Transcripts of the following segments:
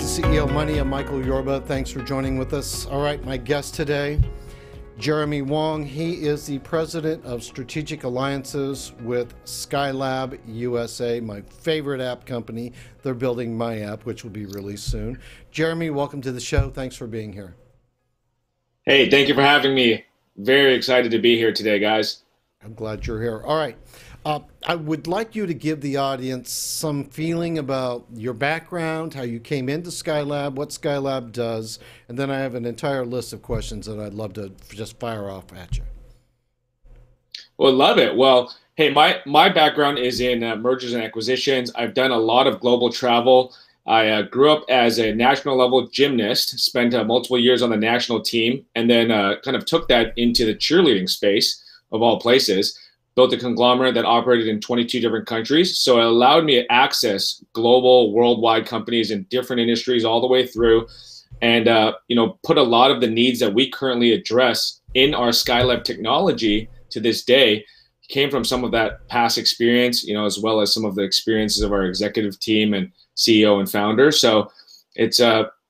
to CEO Money. I'm Michael Yorba. Thanks for joining with us. All right, my guest today, Jeremy Wong. He is the president of strategic alliances with Skylab USA, my favorite app company. They're building my app, which will be released soon. Jeremy, welcome to the show. Thanks for being here. Hey, thank you for having me. Very excited to be here today, guys. I'm glad you're here. All right. I would like you to give the audience some feeling about your background, how you came into Skylab, what Skylab does, and then I have an entire list of questions that I'd love to just fire off at you. Well, love it. Well, hey, my background is in mergers and acquisitions. I've done a lot of global travel. I grew up as a national level gymnast, spent multiple years on the national team, and then kind of took that into the cheerleading space of all places. Built a conglomerate that operated in 22 different countries. So it allowed me to access global, worldwide companies in different industries all the way through, and put a lot of the needs that we currently address in our Skylab technology to this day came from some of that past experience, as well as some of the experiences of our executive team and CEO and founder. So it's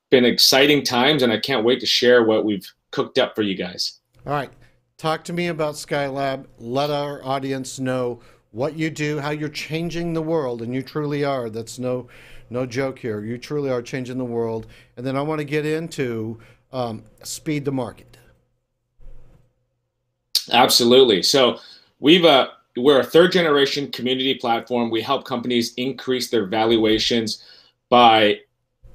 been exciting times, and I can't wait to share what we've cooked up for you guys. All right. Talk to me about Skylab. Let our audience know what you do, how you're changing the world, and you truly are. That's no joke here. You truly are changing the world. And then I want to get into speed to market. Absolutely. So we're a third generation community platform. We help companies increase their valuations by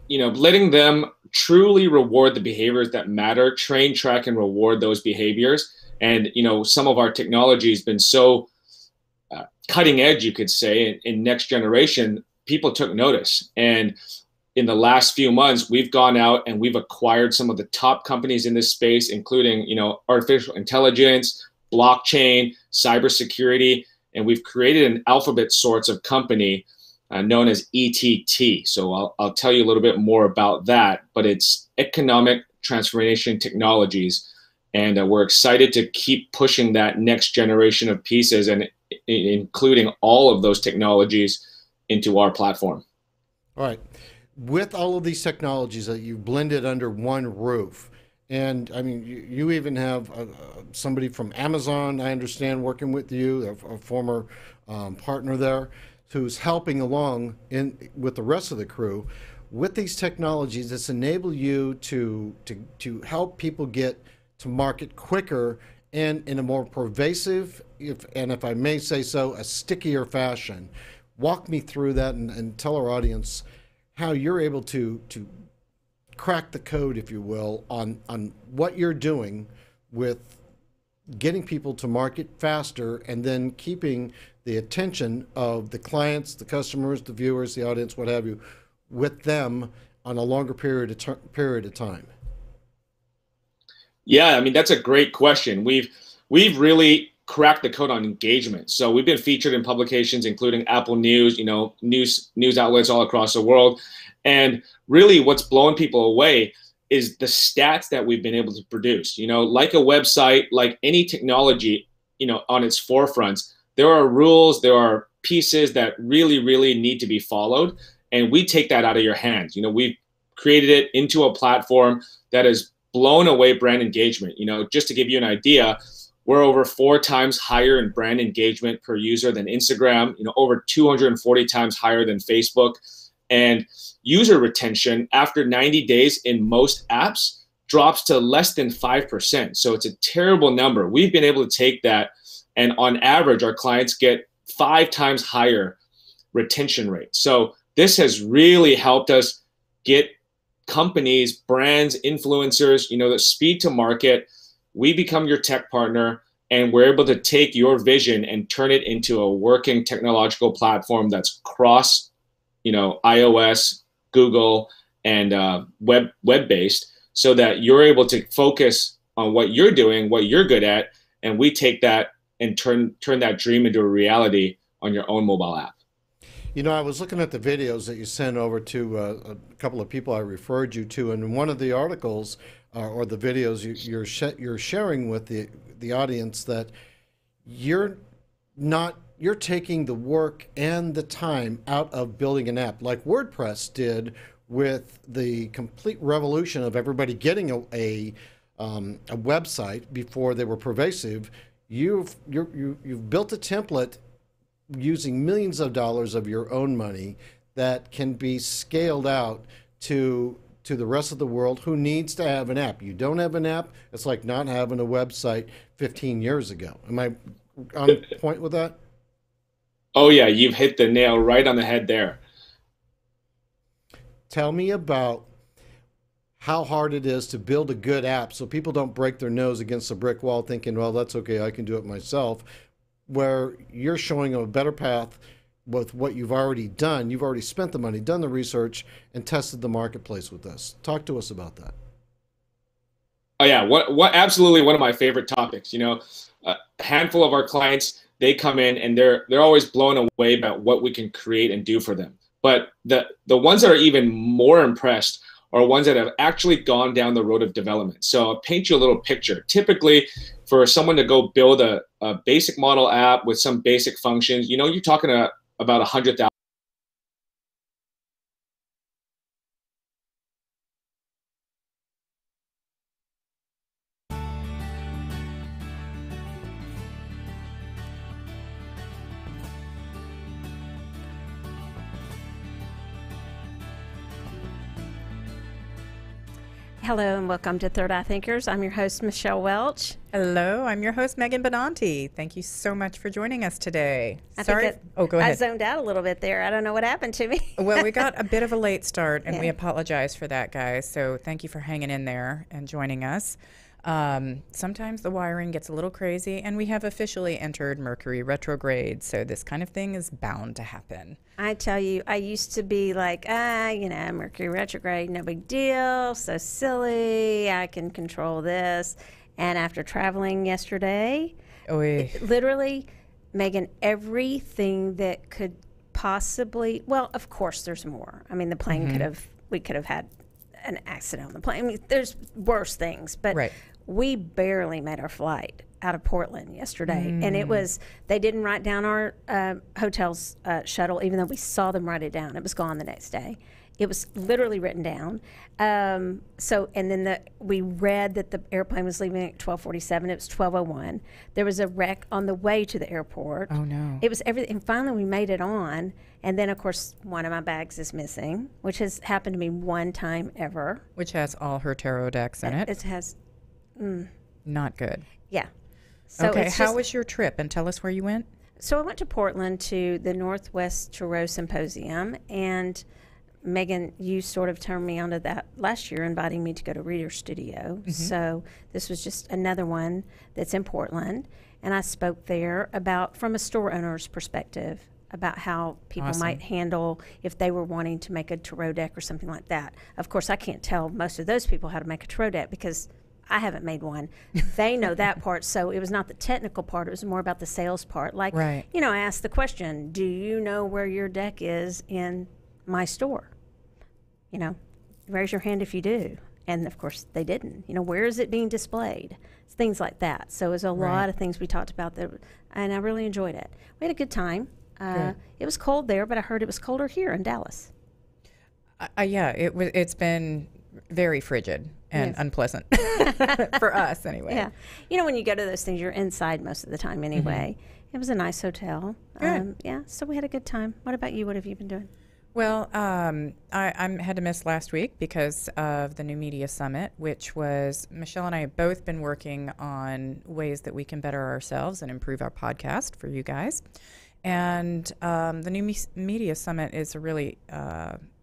letting them truly reward the behaviors that matter, train, track, and reward those behaviors. And, some of our technology has been so cutting edge, you could say, in next generation, people took notice. And in the last few months, we've gone out and we've acquired some of the top companies in this space, including, artificial intelligence, blockchain, cybersecurity, and we've created an alphabet sorts of company known as ETT. So I'll tell you a little bit more about that, but it's Economic Transformation Technologies. And we're excited to keep pushing that next generation of pieces and including all of those technologies into our platform. All right. With all of these technologies that you've blended under one roof, and I mean, you even have somebody from Amazon, I understand, working with you, a former partner there, who's helping along with the rest of the crew. With these technologies, it's enable you to help people get to market quicker and in a more pervasive, if I may say so, a stickier fashion. Walk me through that and tell our audience how you're able to crack the code, if you will, on what you're doing with getting people to market faster and then keeping the attention of the clients, the customers, the viewers, the audience, what have you, with them on a longer period of time. Yeah, I mean, that's a great question. We've really cracked the code on engagement. So we've been featured in publications, including Apple News, news outlets all across the world. And really what's blowing people away is the stats that we've been able to produce. Like a website, like any technology, on its forefronts, there are rules, there are pieces that really, really need to be followed. And we take that out of your hands. We've created it into a platform that is blown away brand engagement. Just to give you an idea, we're over 4 times higher in brand engagement per user than Instagram, over 240 times higher than Facebook. And user retention after 90 days in most apps drops to less than 5%. So it's a terrible number. We've been able to take that, and on average, our clients get 5 times higher retention rate. So this has really helped us get companies, brands, influencers, the speed to market. We become your tech partner, and we're able to take your vision and turn it into a working technological platform that's cross, iOS, Google, and web-based, so that you're able to focus on what you're doing, what you're good at, and we take that and turn that dream into a reality on your own mobile app. I was looking at the videos that you sent over to a couple of people I referred you to, and in one of the articles or the videos you're sharing with the audience that you're taking the work and the time out of building an app like WordPress did with the complete revolution of everybody getting a website before they were pervasive, you've built a template using millions of dollars of your own money that can be scaled out to the rest of the world who needs to have an app. You don't have an app, it's like not having a website 15 years ago. Am I on point with that? Oh yeah, you've hit the nail right on the head there. Tell me about how hard it is to build a good app so people don't break their nose against a brick wall thinking, well, that's okay, I can do it myself, where you're showing them a better path with what you've already done. You've already spent the money, done the research, and tested the marketplace with this. Talk to us about that. Oh yeah, what absolutely one of my favorite topics. You know, a handful of our clients, they come in and they're always blown away about what we can create and do for them. But the ones that are even more impressed are ones that have actually gone down the road of development. So I'll paint you a little picture. Typically, for someone to go build a basic model app with some basic functions, you know, you're talking about $100,000. Hello and welcome to Third Eye Thinkers. I'm your host, Michelle Welch. Hello, I'm your host, Megan Benanti. Thank you so much for joining us today. Go ahead. I zoned out a little bit there. I don't know what happened to me. Well, we got a bit of a late start, and we apologize for that, guys. So thank you for hanging in there and joining us. Sometimes the wiring gets a little crazy, and we have officially entered Mercury retrograde, so this kind of thing is bound to happen. I tell you, I used to be like, Mercury retrograde, no big deal, so silly, I can control this. And after traveling yesterday, literally, Megan, everything that could possibly, well, of course there's more. I mean, the plane we could have had an accident on the plane. I mean, there's worse things, but we barely made our flight out of Portland yesterday. And it was, they didn't write down our hotel's shuttle, even though we saw them write it down. It was gone the next day. It was literally written down. And then we read that the airplane was leaving at 12:47. It was 12:01. There was a wreck on the way to the airport. Oh, no. It was everything. And finally, we made it on. And then, of course, one of my bags is missing, which has happened to me one time ever. Which has all her tarot decks in it. It has. Not good. Yeah. So okay, how was your trip? And tell us where you went. So I went to Portland to the Northwest Tarot Symposium, and Megan, you sort of turned me onto that last year, inviting me to go to Reader Studio. So this was just another one that's in Portland, and I spoke there about, from a store owner's perspective, about how people might handle if they were wanting to make a tarot deck or something like that. Of course, I can't tell most of those people how to make a tarot deck because I haven't made one. They know that part, so it was not the technical part. It was more about the sales part. Like, you know, I asked the question, do you know where your deck is in my store? You know, raise your hand if you do. And, of course, they didn't. You know, where is it being displayed? It's things like that. So it was a lot of things we talked about there, and I really enjoyed it. We had a good time. It was cold there, but I heard it was colder here in Dallas. Yeah, it's been very frigid and unpleasant for us anyway. Yeah. You know, when you go to those things, you're inside most of the time anyway. It was a nice hotel. Yeah, so we had a good time. What about you? What have you been doing? Well, I had to miss last week because of the New Media Summit, which was, Michelle and I have both been working on ways that we can better ourselves and improve our podcast for you guys. And the New Media Summit is a really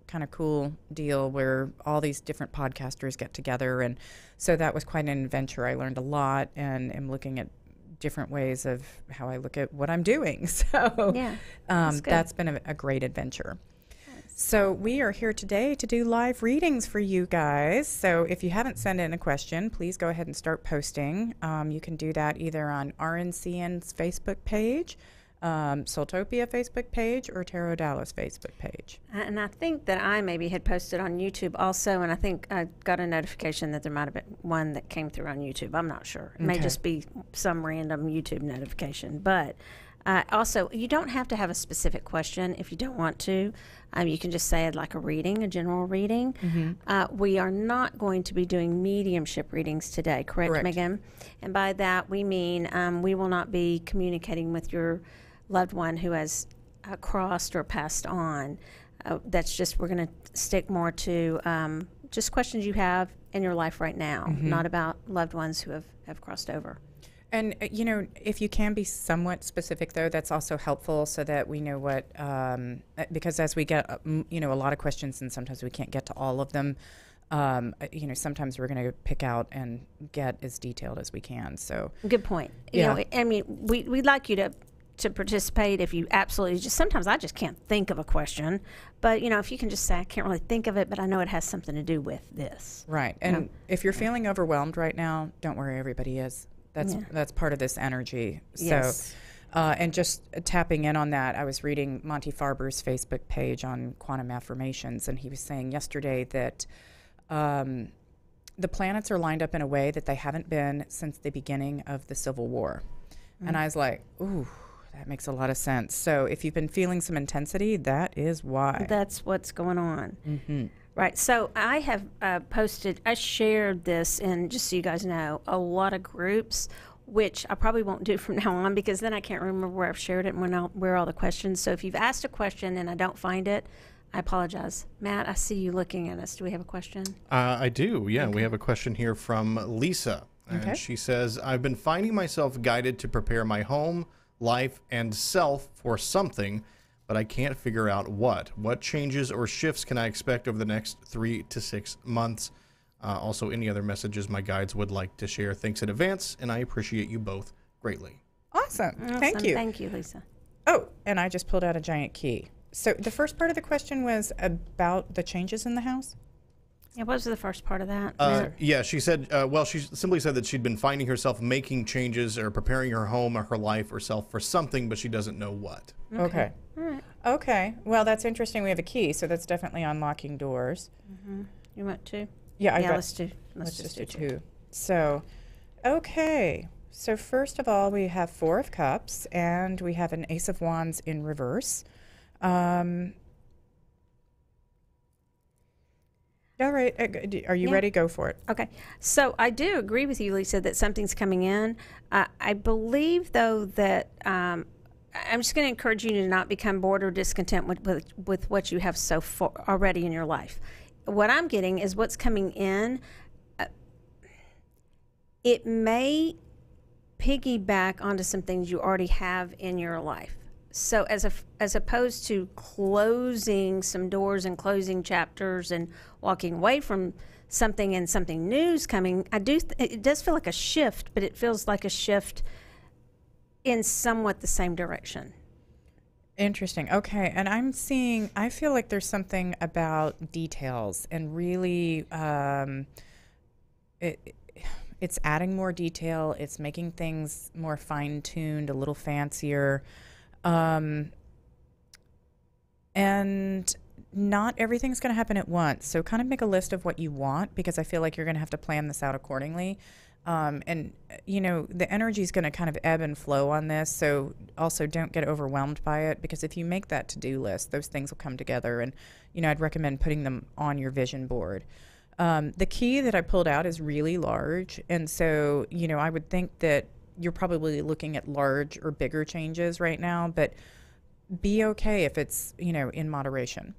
kind of cool deal where all these different podcasters get together. And so that was quite an adventure. I learned a lot and am looking at different ways of how I look at what I'm doing. So that's been a great adventure. So we are here today to do live readings for you guys. So if you haven't sent in a question, please go ahead and start posting. You can do that either on RNCN's Facebook page, Soultopia Facebook page, or Tarot Dallas Facebook page. And I think that I maybe had posted on YouTube also, and I think I got a notification that there might have been one that came through on YouTube. I'm not sure. It may just be some random YouTube notification, but Also, you don't have to have a specific question if you don't want to. You can just say I'd like a reading, a general reading. We are not going to be doing mediumship readings today, correct. Megan? And by that we mean we will not be communicating with your loved one who has crossed or passed on. That's just, we're going to stick more to just questions you have in your life right now, not about loved ones who have crossed over. And, if you can be somewhat specific, though, that's also helpful so that we know what, because as we get, a lot of questions and sometimes we can't get to all of them, sometimes we're going to pick out and get as detailed as we can. So good point. Yeah. We'd like you to participate if you absolutely sometimes I just can't think of a question, but if you can just say I can't really think of it, but I know it has something to do with this. Right. And if you're feeling overwhelmed right now, don't worry, everybody is. That's part of this energy. Yes. So, and just tapping in on that, I was reading Monty Farber's Facebook page on quantum affirmations, and he was saying yesterday that the planets are lined up in a way that they haven't been since the beginning of the Civil War. And I was like, ooh, that makes a lot of sense. So if you've been feeling some intensity, that is why. That's what's going on. Right. So I have I shared this in, just so you guys know, a lot of groups, which I probably won't do from now on because then I can't remember where I've shared it and where all the questions. So if you've asked a question and I don't find it, I apologize. Matt, I see you looking at us. Do we have a question? I do. Yeah, we have a question here from Lisa. And she says, I've been finding myself guided to prepare my home, life, and self for something, but I can't figure out what. What changes or shifts can I expect over the next 3 to 6 months? Also, any other messages my guides would like to share. Thanks in advance, and I appreciate you both greatly. Awesome. Thank you. Thank you, Lisa. Oh, and I just pulled out a giant key. So the first part of the question was about the changes in the house? Yeah, what was the first part of that? Yeah, she said, she simply said that she'd been finding herself making changes or preparing her home or her life or self for something, but she doesn't know what. Okay. All right. Okay. Well, that's interesting. We have a key, so that's definitely unlocking doors. You want two? Yeah, let's do. Let's just do two. So, okay. So first of all, we have 4 of Cups, and we have an Ace of Wands in reverse. All right. Are you ready? Go for it. Okay. So I do agree with you, Lisa, that something's coming in. I believe, though, that I'm just going to encourage you to not become bored or discontent with what you have so far already in your life. What I'm getting is what's coming in. It may piggyback onto some things you already have in your life. So as opposed to closing some doors and closing chapters and walking away from something and something new's coming, it does feel like a shift, but it feels like a shift in somewhat the same direction. Interesting. Okay. And I feel like there's something about details and really it's adding more detail. It's making things more fine-tuned, a little fancier. And not everything's going to happen at once. So kind of make a list of what you want, because I feel like you're going to have to plan this out accordingly. And, the energy is going to kind of ebb and flow on this. So also don't get overwhelmed by it, because if you make that to-do list, those things will come together. And, I'd recommend putting them on your vision board. The key that I pulled out is really large. And so, I would think that you're probably looking at large or bigger changes right now, but be okay if it's, in moderation.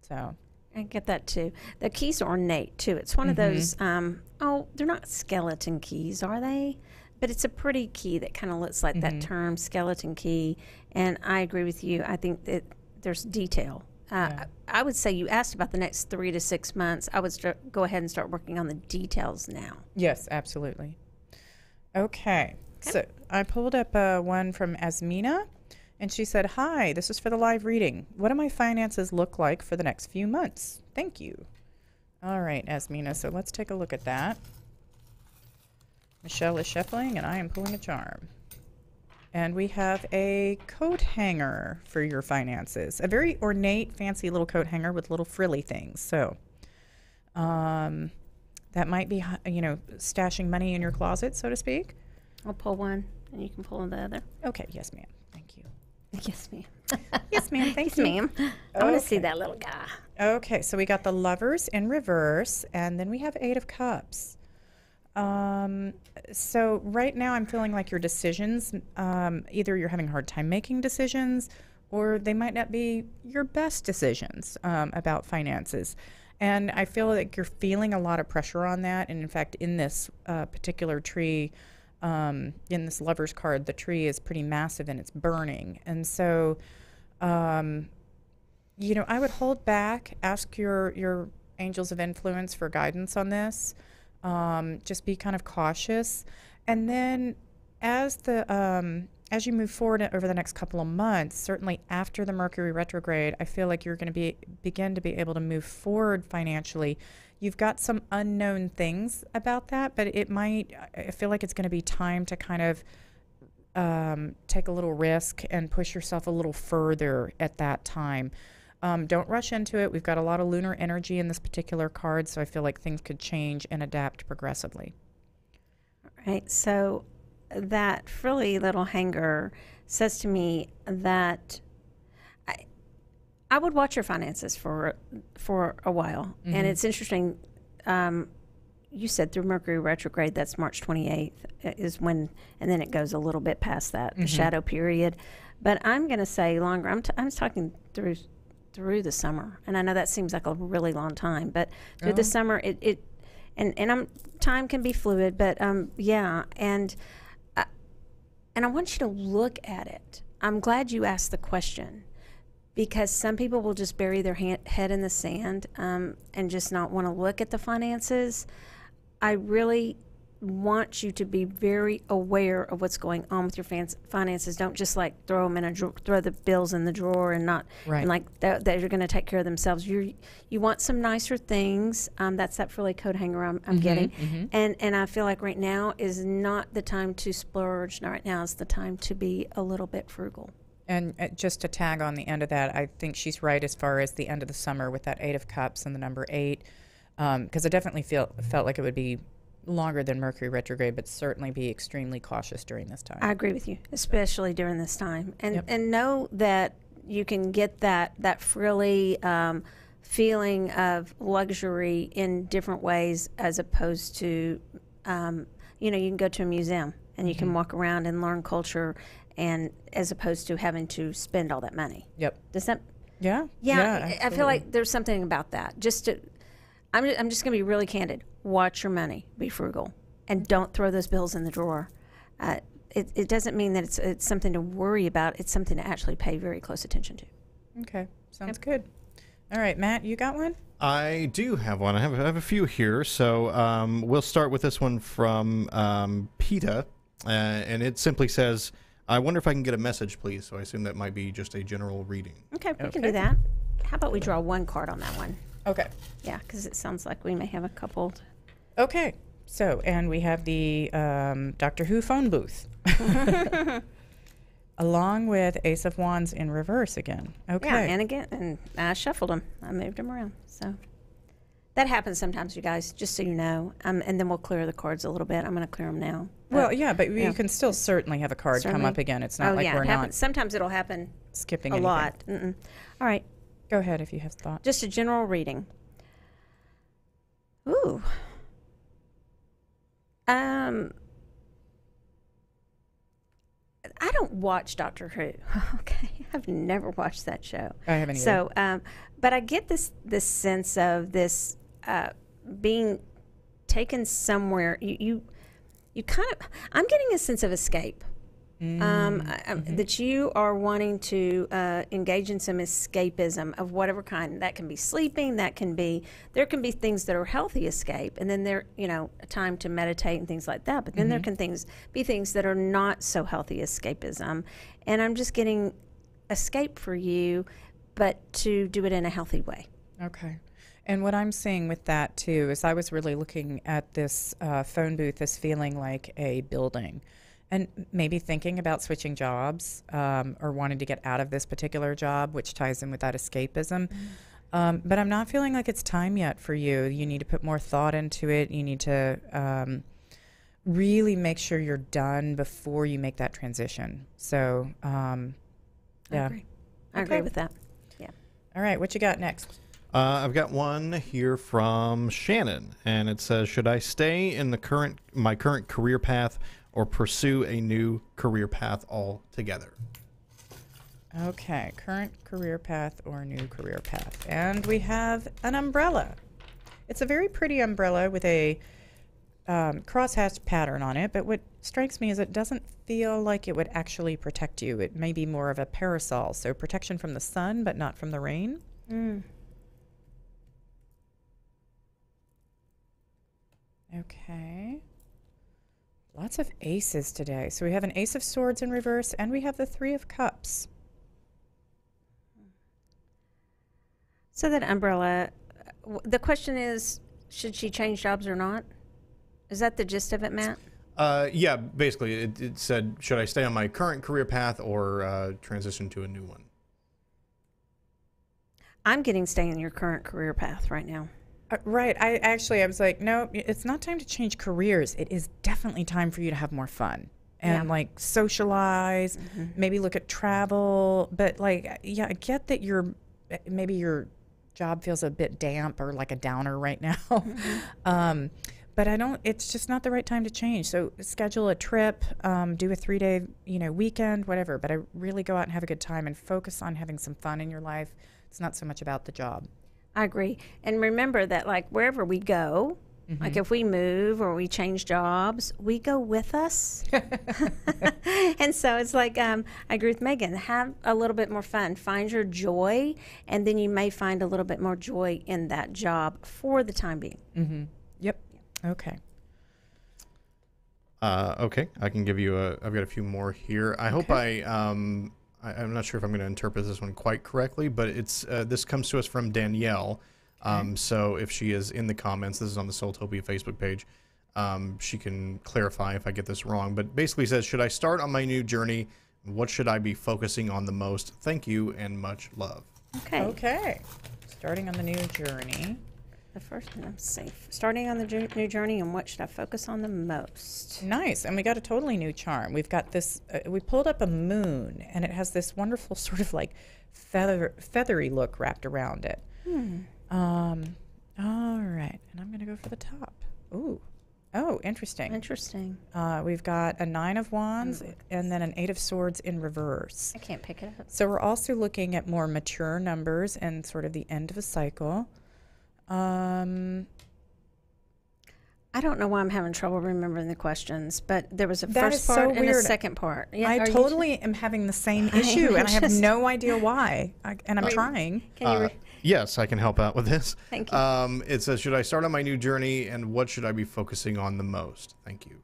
So I get that too. The keys are ornate too. It's one of those, they're not skeleton keys, are they? But it's a pretty key that kind of looks like that term, skeleton key. And I agree with you. I think that there's detail. I would say you asked about the next 3 to 6 months. I would go ahead and start working on the details now. Yes, absolutely. Okay. So I pulled up one from Asmina, and she said, hi, this is for the live reading. What do my finances look like for the next few months? Thank you. All right, Asmina, so let's take a look at that. Michelle is shuffling, and I am pulling a charm. And we have a coat hanger for your finances. A very ornate, fancy little coat hanger with little frilly things. So that might be, stashing money in your closet, so to speak. I'll pull one, and you can pull the other. Okay, yes, ma'am. Thank you. Yes, ma'am. Yes, ma'am. Thank Yes, you. ma'am. I want to see Okay. that little guy. Okay, so we got the Lovers in reverse, and then we have Eight of Cups. So right now I'm feeling like your decisions, either you're having a hard time making decisions, or they might not be your best decisions about finances. And I feel like you're feeling a lot of pressure on that. And in fact, in this particular tree, in this Lover's card, the tree is pretty massive and it's burning. And so, you know, I would hold back, ask your angels of influence for guidance on this. Just be kind of cautious. And then as you move forward over the next couple of months, certainly after the Mercury retrograde, I feel like you're going to begin to be able to move forward financially. You've got some unknown things about that, but I feel like it's going to be time to kind of take a little risk and push yourself a little further at that time. Don't rush into it. We've got a lot of lunar energy in this particular card, so I feel like things could change and adapt progressively. Right. So that frilly little hanger says to me that I would watch your finances for a while. Mm-hmm. And it's interesting. You said through Mercury retrograde, that's March 28th is when, and then it goes a little bit past that, the shadow period. But I'm going to say longer. I'm talking through the summer, and I know that seems like a really long time, but through the summer, time can be fluid, but yeah, and I want you to look at it. I'm glad you asked the question, because some people will just bury their head in the sand and just not want to look at the finances. I really want you to be very aware of what's going on with your finances. Don't just like throw them in throw the bills in the drawer and not and like that you're going to take care of themselves. You want some nicer things. That's that frilly coat hanger I'm getting, and I feel like right now is not the time to splurge. Right now is the time to be a little bit frugal. And just to tag on the end of that, I think she's right as far as the end of the summer with that Eight of Cups and the number 8, because I definitely felt like it would be longer than Mercury retrograde, but certainly be extremely cautious during this time. I agree with you, especially during this time. And know that you can get that frilly feeling of luxury in different ways, as opposed to, you can go to a museum and you can walk around and learn culture, and as opposed to having to spend all that money. Yep. Does that? Yeah. Yeah, I feel like there's something about that. I'm just going to be really candid. Watch your money. Be frugal. And don't throw those bills in the drawer. It doesn't mean that it's something to worry about. It's something to actually pay very close attention to. Okay. Sounds good. All right, Matt, you got one? I do have one. I have a few here. So we'll start with this one from PETA. And it simply says, I wonder if I can get a message, please. So I assume that might be just a general reading. Okay, we can do that. How about we draw one card on that one? Okay. Yeah, because it sounds like we may have a couple. Okay. So, and we have the Doctor Who phone booth. Along with Ace of Wands in reverse again. Okay. Yeah, and again, and I shuffled them. I moved them around. So that happens sometimes, you guys, just so you know. And then we'll clear the cards a little bit. I'm going to clear them now. Well, yeah, but you can still certainly have a card come up again. It's not like we're not sometimes it'll happen skipping a anything. lot. All right. Go ahead if you have thought. Just a general reading. Ooh. I don't watch Doctor Who. Okay, I've never watched that show. I haven't either. So, but I get this sense of this being taken somewhere. You kind of. I'm getting a sense of escape. That you are wanting to engage in some escapism of whatever kind. That can be sleeping. There can be things that are healthy escape, and then there, a time to meditate and things like that. But then there can be things that are not so healthy escapism, and I'm just getting escape for you, but to do it in a healthy way. Okay. And what I'm seeing with that too is I was really looking at this phone booth as feeling like a building. And maybe thinking about switching jobs or wanting to get out of this particular job, which ties in with that escapism. But I'm not feeling like it's time yet for you. You need to put more thought into it. You need to really make sure you're done before you make that transition. So Yeah. I agree Okay. with that. Yeah. All right, what you got next? I've got one here from Shannon, and it says, should I stay in my current career path or pursue a new career path altogether? Okay, current career path or new career path. And we have an umbrella. It's a very pretty umbrella with a crosshatch pattern on it, but what strikes me is it doesn't feel like it would actually protect you. It may be more of a parasol, so protection from the sun, but not from the rain. Okay. Lots of aces today. So we have an Ace of Swords in reverse, and we have the Three of Cups. So that umbrella, the question is, should she change jobs or not? Is that the gist of it, Matt? Yeah, basically, it said, should I stay on my current career path or transition to a new one? I'm getting stay in your current career path right now. Right. I was like, no, it's not time to change careers. It is definitely time for you to have more fun and like socialize, maybe look at travel. But like, yeah, I get that maybe your job feels a bit damp or like a downer right now. But it's just not the right time to change. So schedule a trip, do a 3-day, weekend, whatever. But I really go out and have a good time and focus on having some fun in your life. It's not so much about the job. I agree. And remember that, like, wherever we go, like if we move or we change jobs, we go with us. And so it's like, I agree with Megan, have a little bit more fun, find your joy, and then you may find a little bit more joy in that job for the time being. Yep. Okay. Okay, I can give you I've got a few more here. I hope I'm not sure if I'm going to interpret this one quite correctly, but this comes to us from Danielle. So if she is in the comments, this is on the Soultopia Facebook page, she can clarify if I get this wrong. But basically says, should I start on my new journey? What should I be focusing on the most? Thank you and much love. Okay. Starting on the new journey. The first one, I'm safe. Starting on the new journey, and what should I focus on the most? Nice. And we got a totally new charm. We've got this, we pulled up a moon, and it has this wonderful sort of like feathery look wrapped around it. All right. And I'm going to go for the top. Ooh. Oh, interesting. Interesting. We've got a 9 of Wands and then an 8 of Swords in reverse. I can't pick it up. So we're also looking at more mature numbers and sort of the end of a cycle. I don't know why I'm having trouble remembering the questions, but there was a first part and a second part. Yeah, I totally am having the same issue, and I have no idea why. And I'm trying. Can you Yes, I can help out with this. Thank you. It says, should I start on my new journey, and what should I be focusing on the most? Thank you.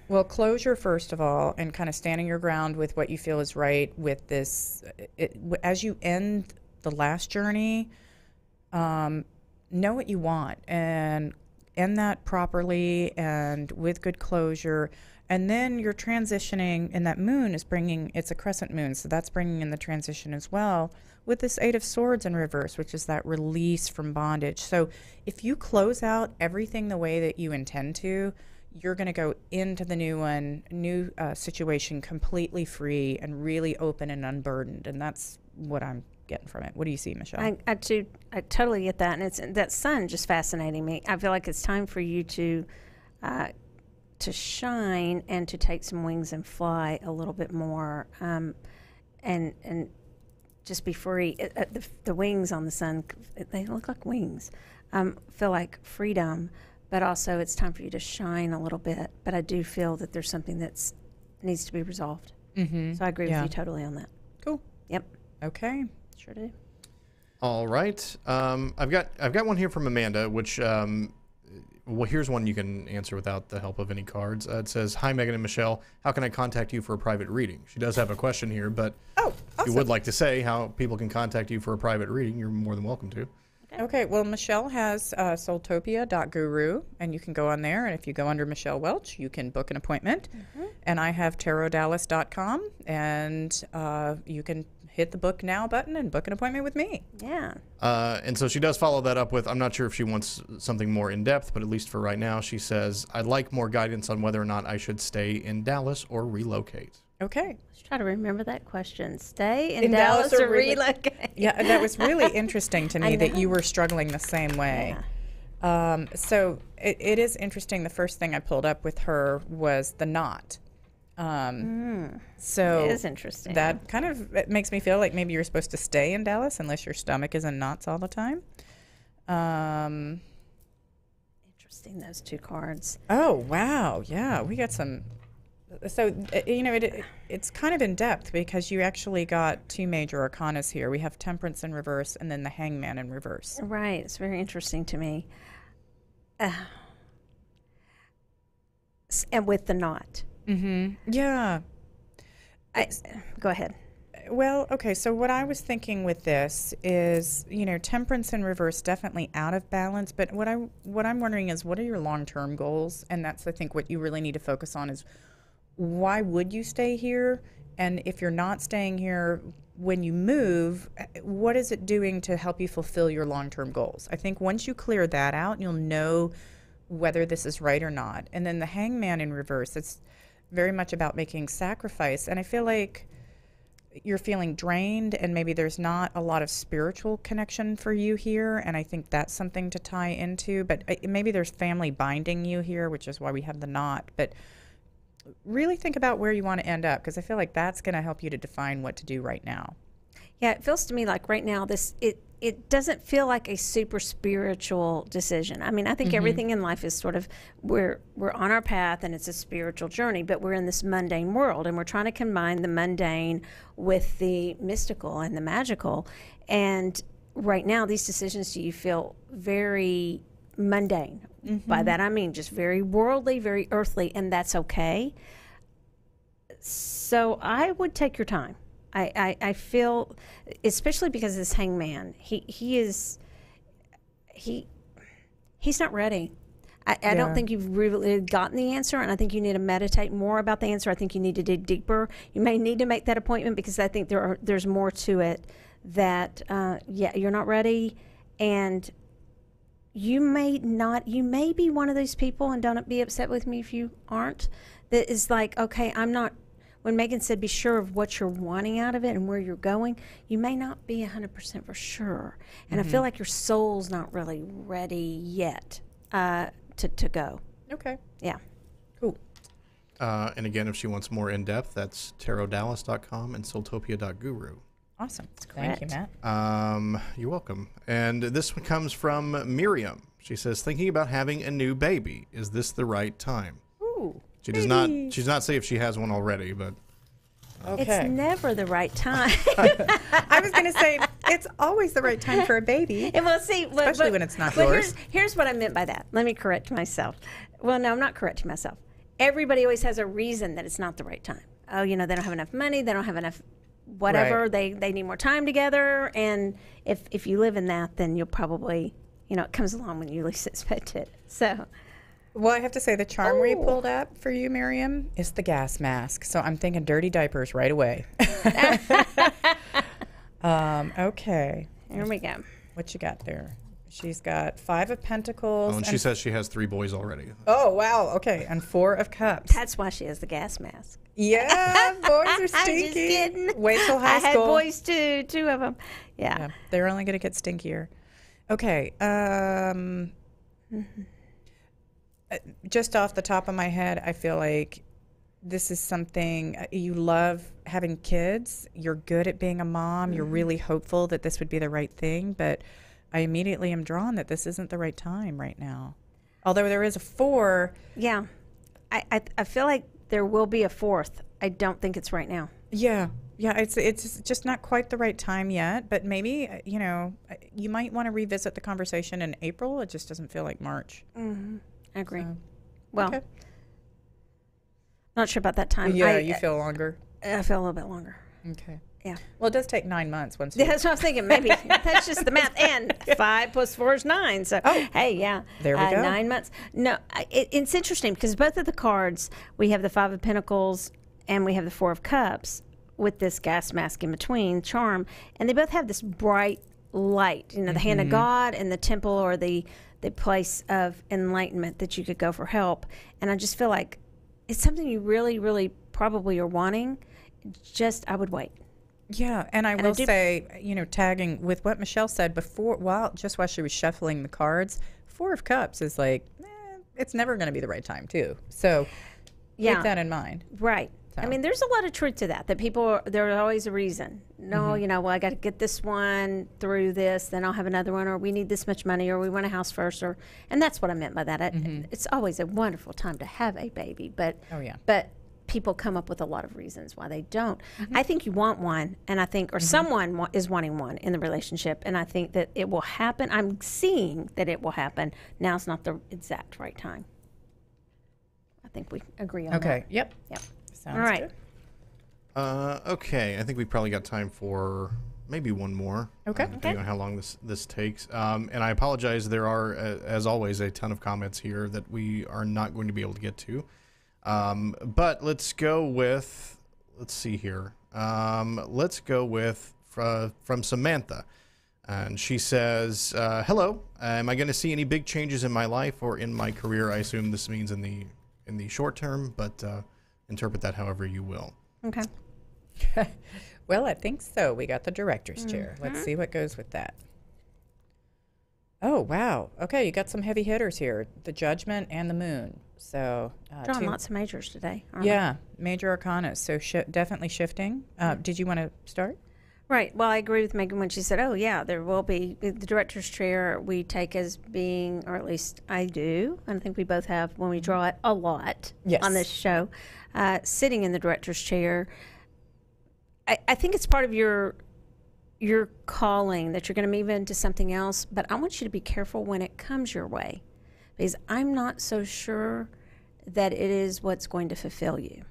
Well, closure, first of all, and kind of standing your ground with what you feel is right with this. As you end the last journey, know what you want and end that properly and with good closure. And then you're transitioning, and that moon is it's a crescent moon, so that's bringing in the transition as well with this 8 of Swords in reverse, which is that release from bondage. So if you close out everything the way that you intend to, you're going to go into the new situation completely free and really open and unburdened. And that's what I'm getting from it. What do you see, Michelle? I totally get that, and it's that sun just fascinating me. I feel like it's time for you to shine and to take some wings and fly a little bit more, and just be free. The wings on the sun, they look like wings. Feel like freedom, but also it's time for you to shine a little bit. But I do feel that there's something that needs to be resolved. So I agree with you totally on that. Cool. Yep. Okay. Sure do. All right. I've got one here from Amanda, which well, here's one you can answer without the help of any cards. It says, "Hi, Megan and Michelle. How can I contact you for a private reading?" She does have a question here, but awesome. If you would like to say how people can contact you for a private reading, you're more than welcome to. Okay. Well, Michelle has soultopia.guru, and you can go on there. And if you go under Michelle Welch, you can book an appointment. And I have tarotdallas.com, and you can hit the book now button and book an appointment with me. Yeah. And so she does follow that up with, I'm not sure if she wants something more in depth, but at least for right now, she says, "I'd like more guidance on whether or not I should stay in Dallas or relocate." Okay. Let's try to remember that question. Stay in Dallas or relocate? Yeah, that was really interesting to me that you know. were struggling the same way. Yeah. So it is interesting. The first thing I pulled up with her was the knot. So It is interesting. that kind of it makes me feel like maybe you're supposed to stay in Dallas unless your stomach is in knots all the time. Interesting, those two cards. Oh, wow. Yeah, we got some. So, it's kind of in depth because you actually got two major arcanas here. We have Temperance in reverse and then the Hangman in reverse. Right. It's very interesting to me. And with the knot. Yeah. Go ahead. Well, okay. So what I was thinking with this is, Temperance in reverse definitely out of balance. But what I'm wondering is, what are your long-term goals? And that's, I think, what you really need to focus on is, why would you stay here? And if you're not staying here, when you move, what is it doing to help you fulfill your long-term goals? I think once you clear that out, you'll know whether this is right or not. And then the Hangman in reverse, it's very much about making sacrifice. And I feel like you're feeling drained and maybe there's not a lot of spiritual connection for you here. And I think that's something to tie into. But maybe there's family binding you here, which is why we have the knot. But really think about where you want to end up, because I feel like that's going to help you to define what to do right now. Yeah, it feels to me like right now it doesn't feel like a super spiritual decision. I mean, I think everything in life is sort of we're on our path and it's a spiritual journey, but we're in this mundane world and we're trying to combine the mundane with the mystical and the magical. And right now these decisions, do you feel very mundane? By that I mean just very worldly, very earthly, and that's okay. So I would take your time. I feel, especially because this Hangman, he's not ready. I don't think you've really gotten the answer, and I think you need to meditate more about the answer. I think you need to dig deeper. You may need to make that appointment because I think there's more to it that you're not ready, and you may be one of those people, and don't be upset with me if you aren't, that is like, okay, I'm not, when Megan said be sure of what you're wanting out of it and where you're going, you may not be 100% for sure. And I feel like your soul's not really ready yet to go. Okay. Yeah. Cool. And again, if she wants more in-depth, that's tarotdallas.com and soultopia.guru. Awesome. Thank you, Matt. You're welcome. And this one comes from Miriam. She says, thinking about having a new baby. Is this the right time? Ooh. She does not say if she has one already, but Okay. It's never the right time. I was going to say, it's always the right time for a baby. And we'll see. Especially when it's not yours. Here's what I meant by that. Let me correct myself. Well, no, I'm not correcting myself. Everybody always has a reason that it's not the right time. Oh, they don't have enough money. They don't have enough whatever. Right. They need more time together. And if you live in that, then you'll probably, it comes along when you least expect it. So... Well, I have to say the charm we pulled up for you, Miriam, is the gas mask. So I'm thinking dirty diapers right away. Okay. Here we go. What you got there? She's got 5 of Pentacles. Oh, and she says she has 3 boys already. Oh, wow. Okay. And 4 of Cups. That's why she has the gas mask. Yeah, boys are stinky. I'm just kidding. Wait till high school. I had boys too, 2 of them. Yeah. They're only going to get stinkier. Okay. Just off the top of my head, I feel like this is something you love having kids. You're good at being a mom. Mm-hmm. You're really hopeful that this would be the right thing, but I immediately am drawn that this isn't the right time right now. Although there is a 4. Yeah. I feel like there will be a 4th. I don't think it's right now. Yeah. Yeah, it's just not quite the right time yet, but maybe, you might want to revisit the conversation in April. It just doesn't feel like March. Mm-hmm. I agree. So, well, okay. Not sure about that time. Yeah, you feel longer. I feel a little bit longer. Okay. Yeah. Well, it does take 9 months once. Yeah, that's what I was thinking. Maybe that's just the math. And 5 plus 4 is 9. So, hey, yeah. There we go. 9 months. No, it's interesting because both of the cards, we have the 5 of Pentacles and we have the 4 of Cups with this gas mask in between, charm, and they both have this bright light. The hand of God and the temple or the place of enlightenment that you could go for help. And I just feel like it's something you really, really probably are wanting, just, I would wait. Yeah, and I will say, tagging with what Michelle said before, while she was shuffling the cards, 4 of Cups is like, it's never going to be the right time, too. So keep that in mind. Right. So. I mean, there's a lot of truth to that people, there's always a reason. No, well, I got to get this one through this, then I'll have another one, or we need this much money, or we want a house first, and that's what I meant by that. It's always a wonderful time to have a baby, but people come up with a lot of reasons why they don't. I think you want one, and I think, or someone is wanting one in the relationship, and I think that it will happen. I'm seeing that it will happen. Now's not the exact right time. I think we agree on that. Okay. Yep. Sounds all right. Good. Okay. I think we probably got time for maybe one more. Okay. Depending on how long this takes. And I apologize. There are, as always, a ton of comments here that we are not going to be able to get to. But let's go with, let's see here. Let's go with from Samantha. And she says, hello, am I going to see any big changes in my life or in my career? I assume this means in the short term, but interpret that however you will. Okay. Well, I think so. We got the director's chair. Let's see what goes with that. Oh, wow. Okay, you got some heavy hitters here. The Judgment and the Moon. So drawing lots of majors today. Yeah, major arcana. So definitely shifting. Did you want to start? Right. Well, I agree with Megan when she said, oh, yeah, there will be the director's chair we take as being, or at least I do, and I think we both have when we draw it a lot on this show, sitting in the director's chair. I think it's part of your calling that you're going to move into something else, but I want you to be careful when it comes your way, because I'm not so sure that it is what's going to fulfill you.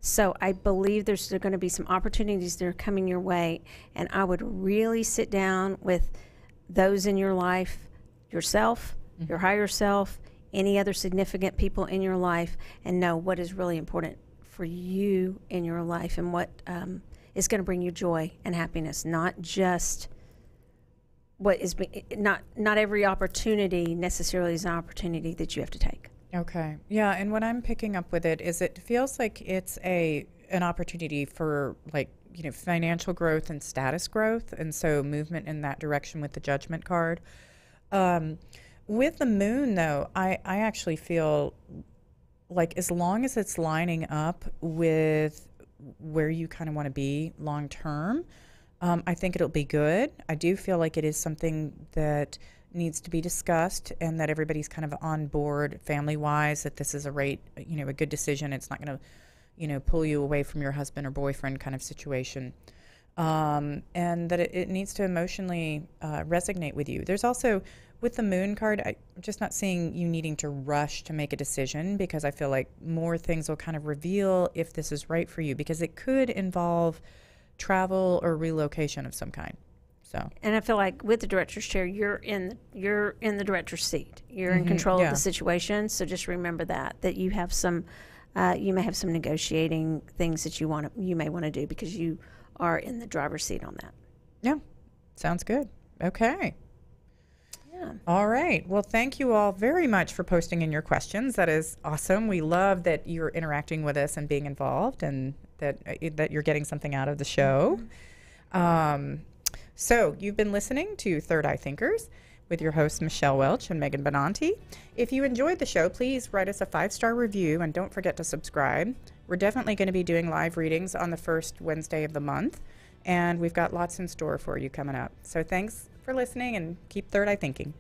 So I believe there are going to be some opportunities that are coming your way, and I would really sit down with those in your life, yourself, your higher self, any other significant people in your life, and know what is really important for you in your life and what is going to bring you joy and happiness, not just what is not every opportunity necessarily is an opportunity that you have to take. Okay. Yeah, and what I'm picking up with it is it feels like it's an opportunity for financial growth and status growth, and so movement in that direction with the Judgment card. With the Moon, though, I actually feel like as long as it's lining up with where you kind of want to be long term, I think it'll be good. I do feel like it is something that needs to be discussed and that everybody's kind of on board family-wise, that this is a good decision. It's not going to, pull you away from your husband or boyfriend kind of situation. And that it needs to emotionally resonate with you. There's also, with the Moon card, I'm just not seeing you needing to rush to make a decision, because I feel like more things will kind of reveal if this is right for you, because it could involve travel or relocation of some kind. So. And I feel like with the director's chair, you're in the director's seat. You're in control of the situation. So just remember that you have some, you may have some negotiating things that you may want to do, because you are in the driver's seat on that. Yeah, sounds good. Okay. Yeah. All right. Well, thank you all very much for posting in your questions. That is awesome. We love that you're interacting with us and being involved, and that you're getting something out of the show. So you've been listening to Third Eye Thinkers with your hosts, Michelle Welch and Megan Bonanti. If you enjoyed the show, please write us a 5-star review, and don't forget to subscribe. We're definitely going to be doing live readings on the first Wednesday of the month, and we've got lots in store for you coming up. So thanks for listening, and keep Third Eye Thinking.